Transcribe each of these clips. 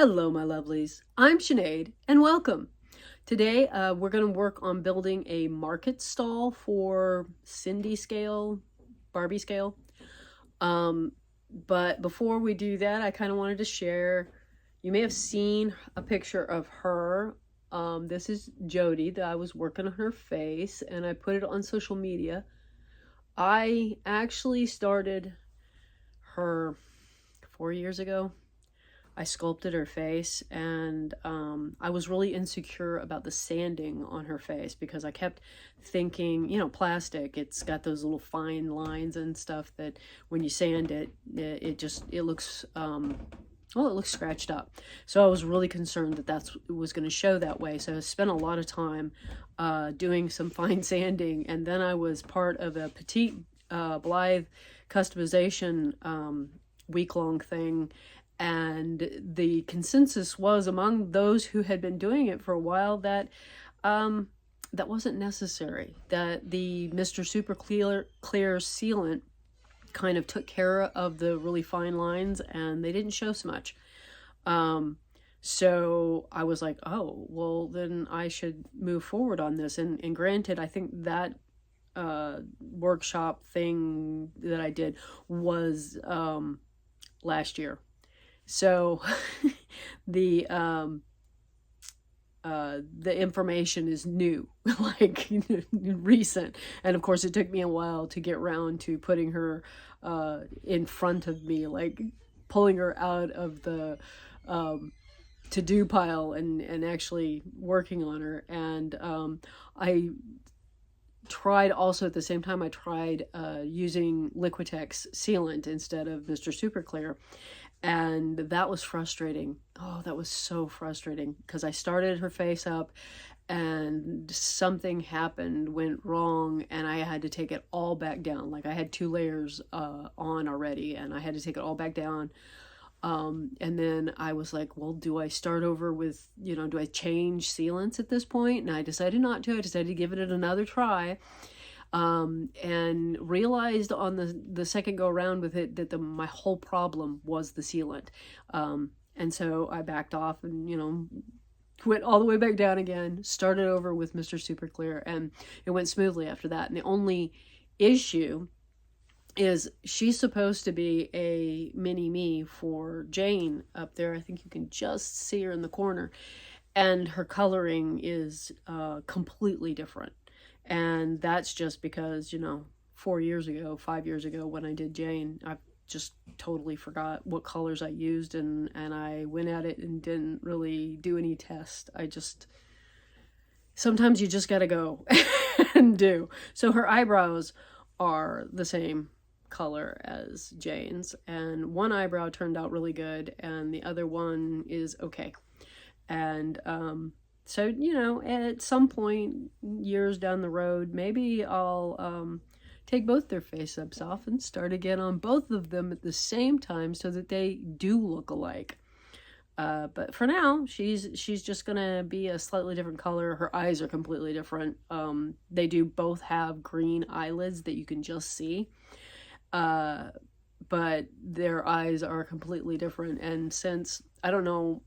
Hello, my lovelies. I'm Sinead, and welcome. Today, we're going to work on building a market stall for Sindy scale, Barbie scale. But before we do that, I kind of wanted to share, you may have seen a picture of her. This is Jody that I was working on her face, and I put it on social media. I actually started her 4 years ago. I sculpted her face, and I was really insecure about the sanding on her face because I kept thinking, plastic, it's got those little fine lines and stuff that when you sand it, it looks, it looks scratched up. So I was really concerned that it was going to show that way. So I spent a lot of time doing some fine sanding, and then I was part of a Petite Blythe customization week-long thing. And the consensus was among those who had been doing it for a while that that wasn't necessary, that the Mr. Super Clear sealant kind of took care of the really fine lines and they didn't show so much. So I was like, oh, well, then I should move forward on this. And granted, I think that workshop thing that I did was last year. So the information is new, like recent. And of course it took me a while to get around to putting her in front of me, like pulling her out of the to-do pile and actually working on her. And I tried also at the same time, I tried using Liquitex sealant instead of Mr. Super Clear. And that was frustrating. Oh, that was so frustrating because I started her face up and something happened, went wrong, and I had to take it all back down. Like I had 2 layers on already and I had to take it all back down. And then I was like, well, do I start over with, do I change sealants at this point? And I decided not to. I decided to give it another try. And realized on the second go around with it that my whole problem was the sealant. And so I backed off and, went all the way back down again, started over with Mr. Super Clear, and it went smoothly after that. And the only issue is she's supposed to be a mini me for Jane up there. I think you can just see her in the corner. And her coloring is completely different. And that's just because, 5 years ago when I did Jane, I just totally forgot what colors I used and I went at it and didn't really do any test. Sometimes you just gotta go and do. So her eyebrows are the same color as Jane's, and one eyebrow turned out really good and the other one is okay. And so, at some point, years down the road, maybe I'll take both their face-ups off and start again on both of them at the same time so that they do look alike. But for now, she's just gonna be a slightly different color. Her eyes are completely different. They do both have green eyelids that you can just see. But their eyes are completely different. And since, I don't know,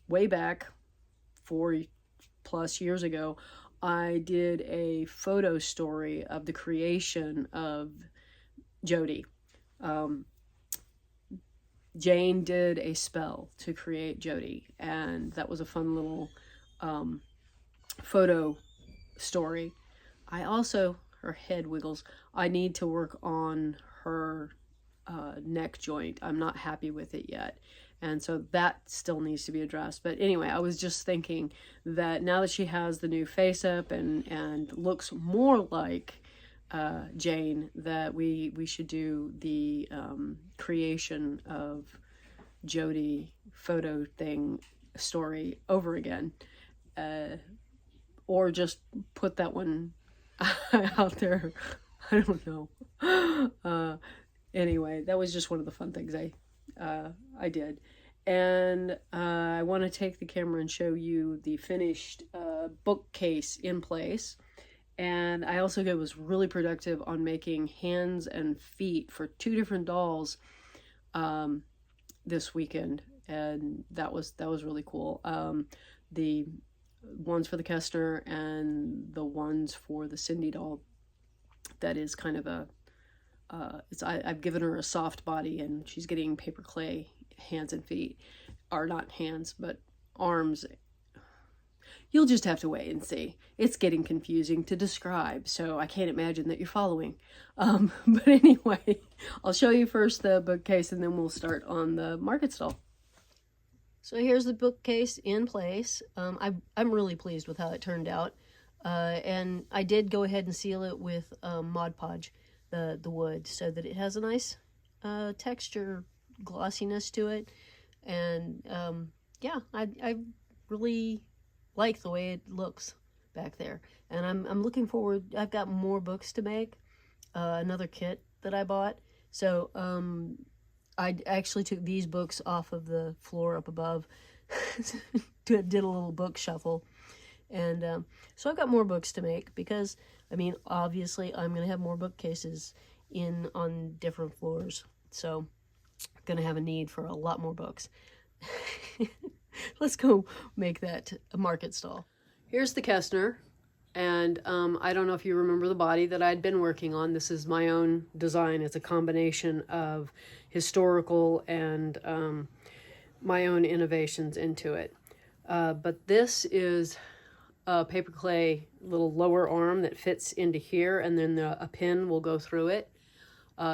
way back 4+ years ago, I did a photo story of the creation of Jody. Jane did a spell to create Jody, and that was a fun little photo story. Her head wiggles. I need to work on her neck joint. I'm not happy with it yet. And so that still needs to be addressed. But anyway, I was just thinking that now that she has the new face up and looks more like Jane, that we should do the creation of Jody photo thing story over again. Or just put that one out there. I don't know. Anyway, that was just one of the fun things I did. And I want to take the camera and show you the finished bookcase in place. And I also was really productive on making hands and feet for 2 different dolls this weekend. and that was really cool. The ones for the Kestner and the ones for the Sindy doll, that is kind of a I've given her a soft body, and she's getting paper clay hands and feet, or not hands but arms. You'll just have to wait and see. It's getting confusing to describe, so I can't imagine that you're following. But anyway, I'll show you first the bookcase, and then we'll start on the market stall. So here's the bookcase in place. I'm really pleased with how it turned out. And I did go ahead and seal it with Mod Podge, the wood, so that it has a nice texture glossiness to it. And yeah, I really like the way it looks back there. And I'm looking forward. I've got more books to make, another kit that I bought. So I actually took these books off of the floor up above, did a little book shuffle. And so I've got more books to make, because, I mean, obviously I'm going to have more bookcases on different floors. So I'm going to have a need for a lot more books. Let's go make that a market stall. Here's the Kestner. And I don't know if you remember the body that I'd been working on. This is my own design. It's a combination of historical and my own innovations into it. But this is a paper clay little lower arm that fits into here, and then a pin will go through it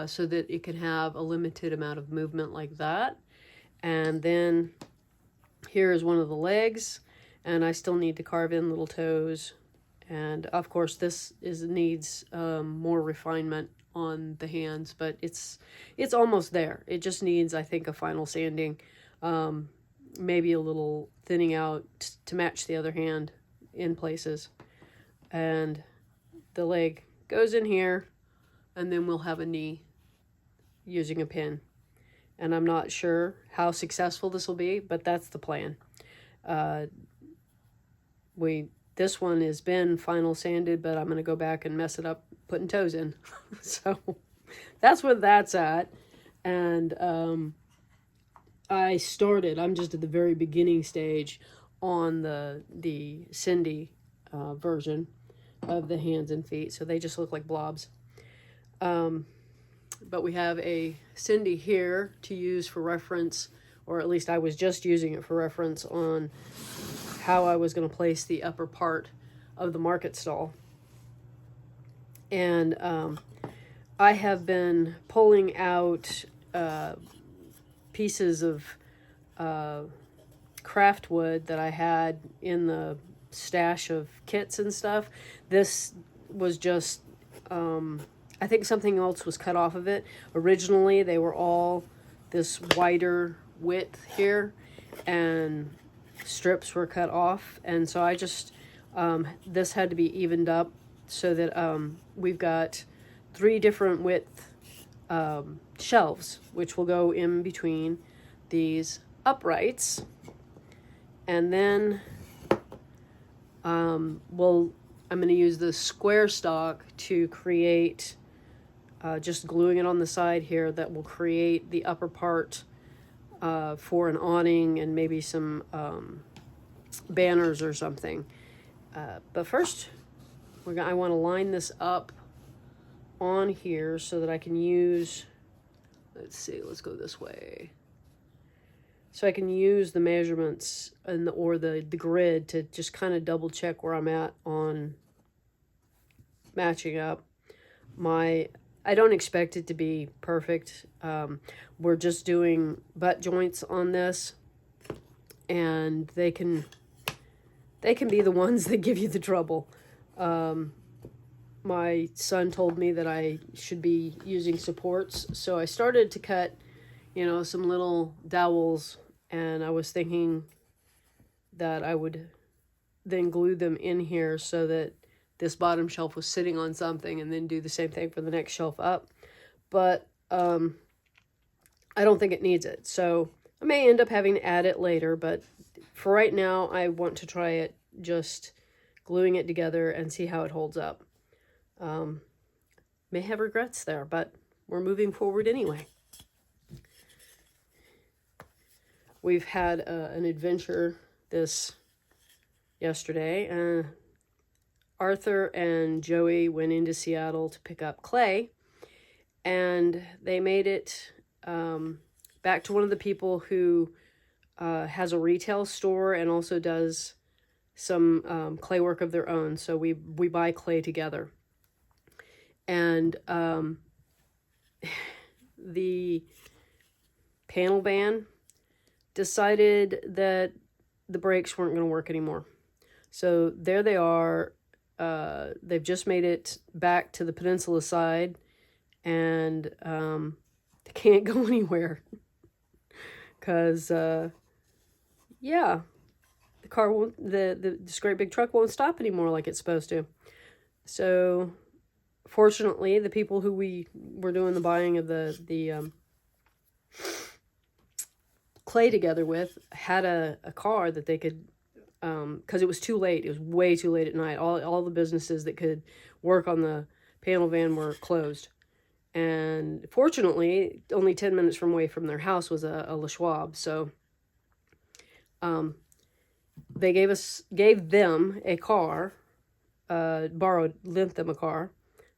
so that it can have a limited amount of movement like that. And then here is one of the legs, and I still need to carve in little toes. And of course this needs more refinement on the hands, but it's almost there. It just needs, I think, a final sanding, maybe a little thinning out to match the other hand in places. And the leg goes in here, and then we'll have a knee using a pin. And I'm not sure how successful this will be, but that's the plan. This one has been final sanded, but I'm going to go back and mess it up putting toes in. So that's where that's at. And I'm just at the very beginning stage on the Sindy version of the hands and feet. So they just look like blobs. But we have a Sindy here to use for reference, or at least I was just using it for reference on how I was going to place the upper part of the market stall. And I have been pulling out pieces of craft wood that I had in the stash of kits and stuff. This was just, I think something else was cut off of it. Originally, they were all this wider width here, and strips were cut off, and so I just this had to be evened up so that we've got 3 different width shelves, which will go in between these uprights. And then I'm going to use the square stock to create, just gluing it on the side here, that will create the upper part for an awning and maybe some banners or something. But first, I want to line this up on here so that I can use, let's go this way. So I can use the measurements or the grid to just kind of double check where I'm at on matching up. I don't expect it to be perfect. We're just doing butt joints on this, and they can be the ones that give you the trouble. My son told me that I should be using supports, so I started to cut, some little dowels, and I was thinking that I would then glue them in here so that this bottom shelf was sitting on something, and then do the same thing for the next shelf up. But I don't think it needs it, so I may end up having to add it later, but for right now I want to try it just gluing it together and see how it holds up. May have regrets there, but we're moving forward anyway. we've had an adventure yesterday. Arthur and Joey went into Seattle to pick up clay, and they made it back to one of the people who has a retail store and also does some clay work of their own. So we buy clay together. And the panel van decided that the brakes weren't going to work anymore. So there they are. They've just made it back to the peninsula side, and they can't go anywhere. Because, yeah, the car won't, this great big truck won't stop anymore like it's supposed to. So, fortunately, the people who we were doing the buying of the clay together with had a car that they could, because it was too late. It was way too late at night. All the businesses that could work on the panel van were closed. And fortunately, only 10 minutes from their house was a La Schwab. So they gave them a car, lent them a car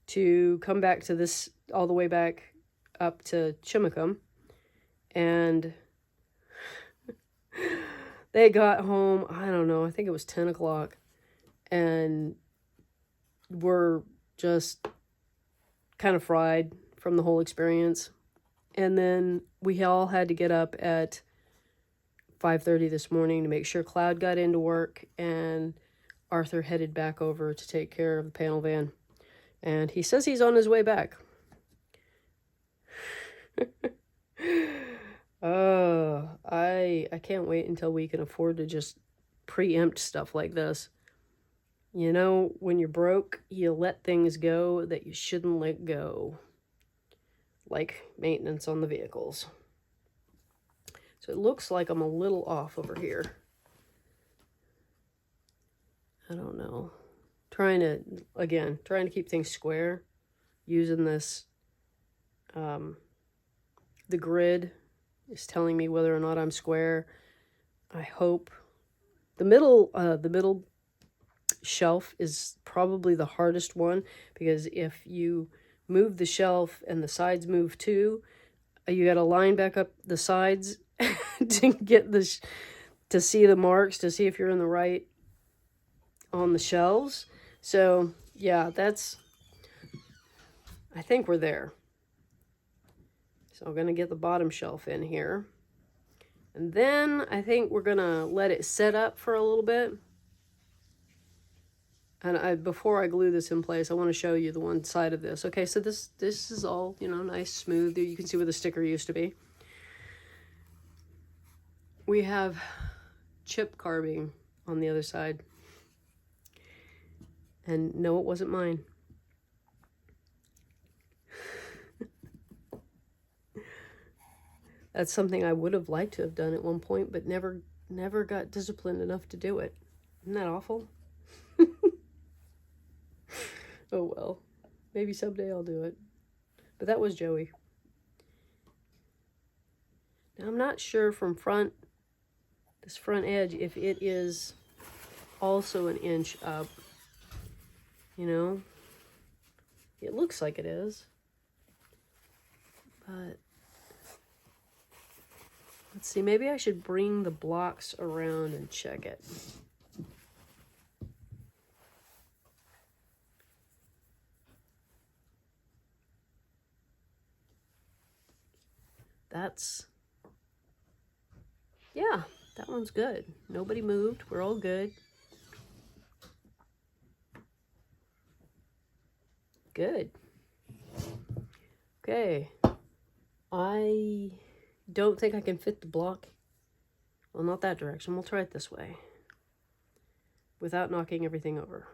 to come back to this, all the way back up to Chimicum. And they got home, I don't know, I think it was 10 o'clock, and were just kind of fried from the whole experience. And then we all had to get up at 5:30 this morning to make sure Cloud got into work, and Arthur headed back over to take care of the panel van. And he says he's on his way back. I can't wait until we can afford to just preempt stuff like this. You know, when you're broke, you let things go that you shouldn't let go. Like maintenance on the vehicles. So it looks like I'm a little off over here. I don't know. Trying to keep things square. Using this, the grid is telling me whether or not I'm square. I hope. The middle shelf is probably the hardest one, because if you move the shelf and the sides move too, you got to line back up the sides to get to see the marks, to see if you're in the right on the shelves. So yeah, I think we're there. So I'm going to get the bottom shelf in here. And then I think we're going to let it set up for a little bit. And before I glue this in place, I want to show you the one side of this. Okay, so this is all, nice, smooth. You can see where the sticker used to be. We have chip carving on the other side. And no, it wasn't mine. That's something I would have liked to have done at one point, but never got disciplined enough to do it. Isn't that awful? Oh well, maybe someday I'll do it. But that was Joey. Now I'm not sure from this front edge, if it is also an inch up. It looks like it is. But let's see, maybe I should bring the blocks around and check it. Yeah, that one's good. Nobody moved. We're all good. Good. Okay. I don't think I can fit the block. Well, not that direction. We'll try it this way. Without knocking everything over.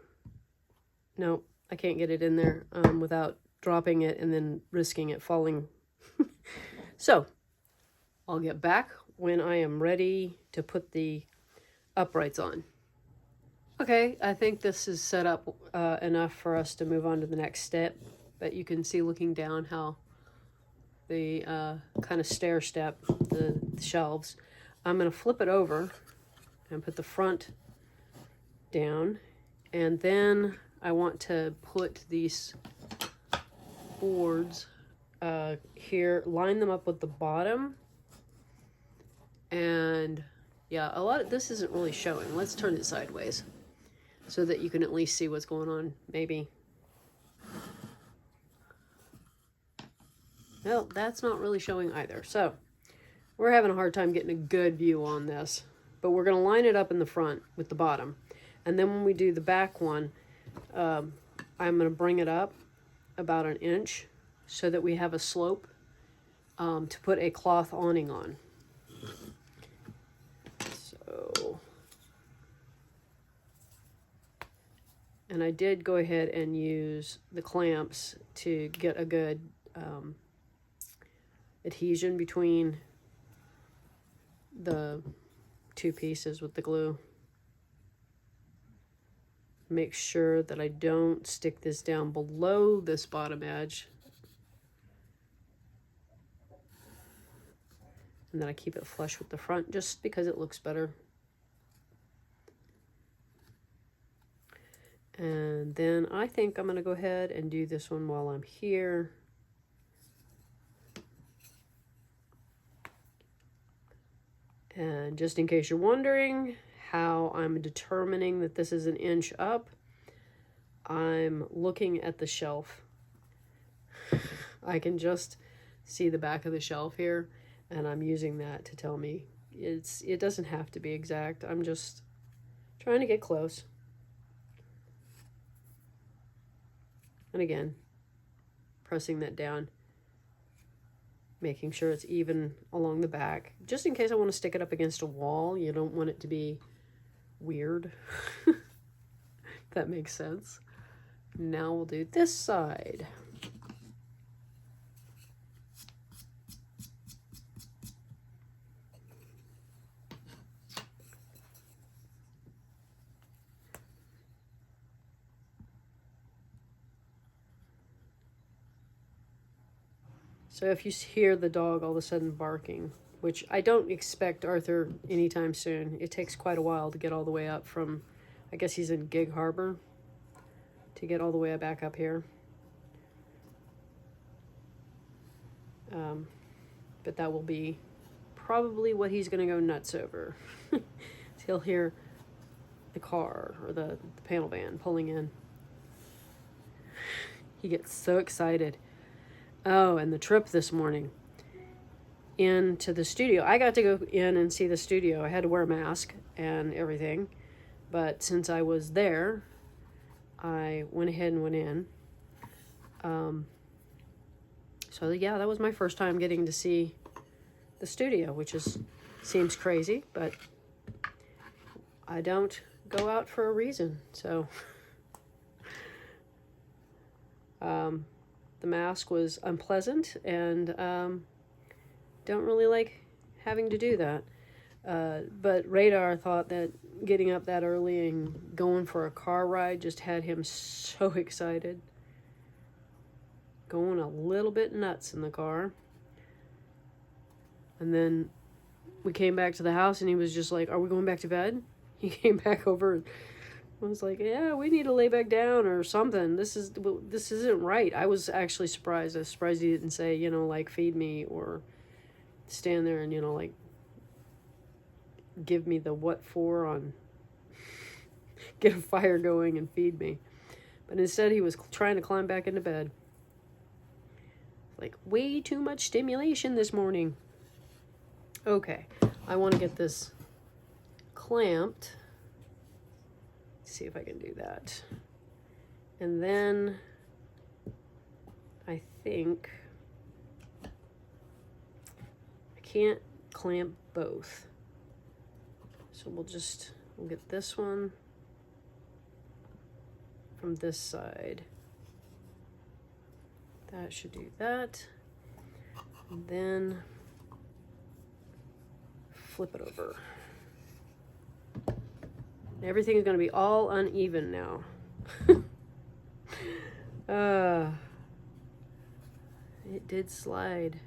No, I can't get it in there without dropping it and then risking it falling. So, I'll get back when I am ready to put the uprights on. Okay, I think this is set up enough for us to move on to the next step. But you can see looking down how the kind of stair step, the shelves. I'm going to flip it over and put the front down. And then I want to put these boards here, line them up with the bottom. And yeah, a lot of this isn't really showing. Let's turn it sideways so that you can at least see what's going on, maybe. Well, that's not really showing either. So we're having a hard time getting a good view on this, but we're going to line it up in the front with the bottom. And then when we do the back one, I'm going to bring it up about an inch so that we have a slope to put a cloth awning on. So, and I did go ahead and use the clamps to get a good adhesion between the two pieces with the glue. Make sure that I don't stick this down below this bottom edge. And then I keep it flush with the front just because it looks better. And then I think I'm going to go ahead and do this one while I'm here. And just in case you're wondering how I'm determining that this is an inch up, I'm looking at the shelf. I can just see the back of the shelf here, and I'm using that to tell me it doesn't have to be exact. I'm just trying to get close. And again, pressing that down, making sure it's even along the back. Just in case I want to stick it up against a wall, you don't want it to be weird. If that makes sense. Now we'll do this side. So if you hear the dog all of a sudden barking, which I don't expect Arthur anytime soon. It takes quite a while to get all the way up from, I guess he's in Gig Harbor, to get all the way back up here. But that will be probably what he's going to go nuts over. He'll hear the car or the panel van pulling in. He gets so excited. Oh, and the trip this morning into the studio. I got to go in and see the studio. I had to wear a mask and everything. But since I was there, I went ahead and went in. So yeah, that was my first time getting to see the studio, which seems crazy, but I don't go out for a reason. So the mask was unpleasant, and don't really like having to do that. But Radar thought that getting up that early and going for a car ride just had him so excited. Going a little bit nuts in the car. And then we came back to the house and he was just like, "Are we going back to bed?" He came back over and was like, "Yeah, we need to lay back down or something. This isn't right." I was actually surprised. I was surprised he didn't say, like, feed me or stand there and, like, give me the what for on get a fire going and feed me. But instead he was trying to climb back into bed. Like, way too much stimulation this morning. Okay, I want to get this clamped. Let's see if I can do that. And then I think I can't clamp both. So we'll get this one from this side. That should do that. And then flip it over. Everything is going to be all uneven now. It did slide.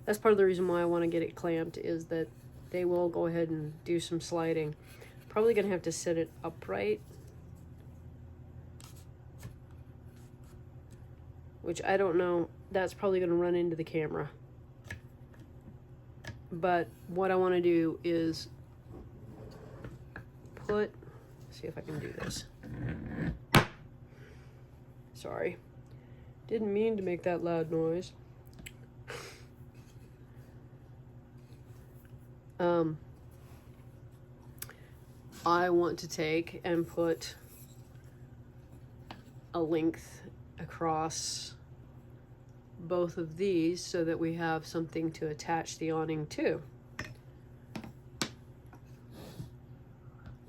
That's part of the reason why I want to get it clamped, is that they will go ahead and do some sliding. Probably gonna have to set it upright, which I don't know. That's probably gonna run into the camera. But what I want to do is see if I can do this. Sorry. Didn't mean to make that loud noise. I want to take and put a length across both of these so that we have something to attach the awning to.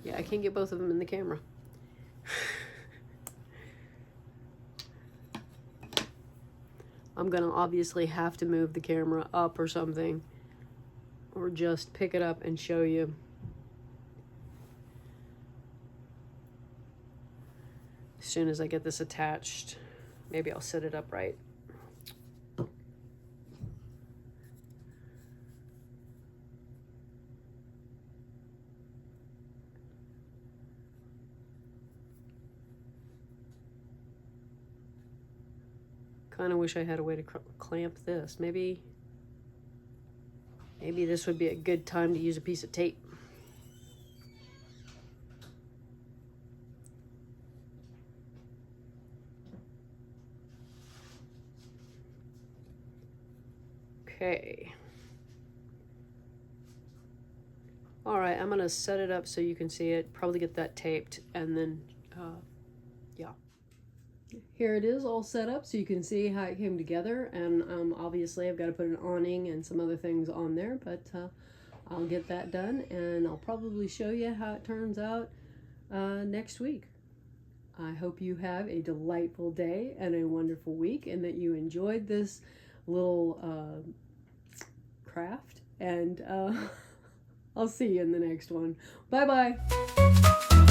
Yeah, I can't get both of them in the camera. I'm gonna obviously have to move the camera up or something, or just pick it up and show you. As soon as I get this attached, maybe I'll set it up right. Kind of wish I had a way to clamp this. Maybe this would be a good time to use a piece of tape. Okay. All right, I'm gonna set it up so you can see it. Probably get that taped, and then, yeah. Here it is all set up so you can see how it came together, and obviously I've got to put an awning and some other things on there, but I'll get that done, and I'll probably show you how it turns out next week. I hope you have a delightful day and a wonderful week, and that you enjoyed this little craft, and I'll see you in the next one. Bye bye.